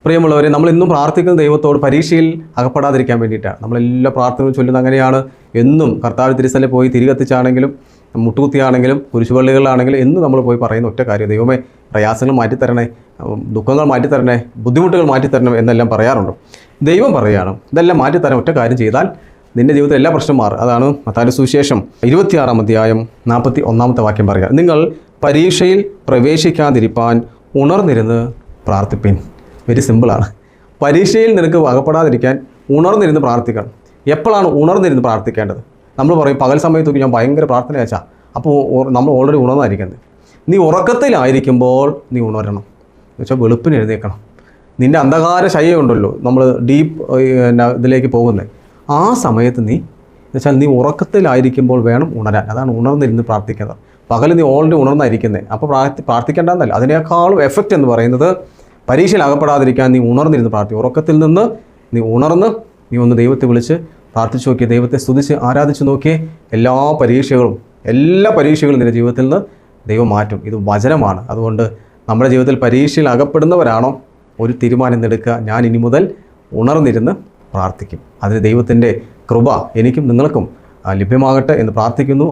പ്രിയമുള്ളവരെ, നമ്മൾ ഇന്നും പ്രാർത്ഥിക്കുന്ന ദൈവത്തോട് പരീക്ഷയിൽ അകപ്പെടാതിരിക്കാൻ വേണ്ടിയിട്ടാണ്. നമ്മളെല്ലാ പ്രാർത്ഥനയും ചൊല്ലുന്നത് അങ്ങനെയാണ്. എന്നും കർത്താവ് തിരുസലിൽ പോയി തിരികത്തിച്ചാണെങ്കിലും മുട്ടുകുത്തിയാണെങ്കിലും കുരിശുപള്ളികളിലാണെങ്കിലും എന്നും നമ്മൾ പോയി പറയുന്ന ഒറ്റ കാര്യം, ദൈവമേ പ്രയാസങ്ങൾ മാറ്റിത്തരണേ, ദുഃഖങ്ങൾ മാറ്റിത്തരണേ, ബുദ്ധിമുട്ടുകൾ മാറ്റിത്തരണം എന്നെല്ലാം പറയാറുണ്ട്. ദൈവം പറയുകയാണ്, ഇതെല്ലാം മാറ്റിത്തരാൻ ഒറ്റ കാര്യം ചെയ്താൽ നിൻ്റെ ജീവിതത്തിൽ എല്ലാ പ്രശ്നം മാറും. അതാണ് മത്തായിയുടെ സുവിശേഷം 26-ാം അധ്യായം 41-ാമത്തെ വാക്യം പറയുക, നിങ്ങൾ പരീക്ഷയിൽ പ്രവേശിക്കാതിരിപ്പാൻ ഉണർന്നിരുന്ന് പ്രാർത്ഥിപ്പിൻ. വെരി സിമ്പിളാണ്. പരീക്ഷയിൽ നിനക്ക് അകപ്പെടാതിരിക്കാൻ ഉണർന്നിരുന്ന് പ്രാർത്ഥിക്കണം. എപ്പോഴാണ് ഉണർന്നിരുന്ന് പ്രാർത്ഥിക്കേണ്ടത്? നമ്മൾ പറയും പകൽ സമയത്തൊക്കെ ഞാൻ ഭയങ്കര പ്രാർത്ഥന അയച്ചാൽ, അപ്പോൾ നമ്മൾ ഓൾറെഡി ഉണർന്നായിരിക്കുന്നത്. നീ ഉറക്കത്തിലായിരിക്കുമ്പോൾ നീ ഉണരണം എന്ന് വെച്ചാൽ വെളുപ്പിന് എഴുന്നേൽക്കണം. നിൻ്റെ അന്ധകാര ശയ്യുണ്ടല്ലോ, നമ്മൾ ഡീപ്പ് ഇതിലേക്ക് പോകുന്നത്, ആ സമയത്ത് നീ എന്നുവെച്ചാൽ നീ ഉറക്കത്തിലായിരിക്കുമ്പോൾ വേണം ഉണരാൻ. അതാണ് ഉണർന്നിരുന്ന് പ്രാർത്ഥിക്കുന്നത്. പകൽ നീ ഓൾറെഡി ഉണർന്നായിരിക്കുന്നത്, അപ്പോൾ പ്രാർത്ഥിക്കേണ്ടെന്നല്ല. അതിനേക്കാളും എഫക്റ്റ് എന്ന് പറയുന്നത് പരീക്ഷയിൽ അകപ്പെടാതിരിക്കാൻ നീ ഉണർന്നിരുന്ന് പ്രാർത്ഥിക്കും. ഉറക്കത്തിൽ നിന്ന് നീ ഉണർന്ന് നീ ഒന്ന് ദൈവത്തെ വിളിച്ച് പ്രാർത്ഥിച്ചു നോക്കിയേ, ദൈവത്തെ സ്തുതിച്ച് ആരാധിച്ച് നോക്കിയേ, എല്ലാ പരീക്ഷകളും നിൻ്റെ ജീവിതത്തിൽ നിന്ന് ദൈവം മാറ്റും. ഇത് വചനമാണ്. അതുകൊണ്ട് നമ്മുടെ ജീവിതത്തിൽ പരീക്ഷയിൽ അകപ്പെടുന്നവരാണോ ഒരു തീരുമാനം എടുക്കുക, ഞാൻ ഇനി മുതൽ ഉണർന്നിരുന്ന് പ്രാർത്ഥിക്കും. അതിന് ദൈവത്തിൻ്റെ കൃപ എനിക്കും നിങ്ങൾക്കും ലഭ്യമാകട്ടെ എന്ന് പ്രാർത്ഥിക്കുന്നു.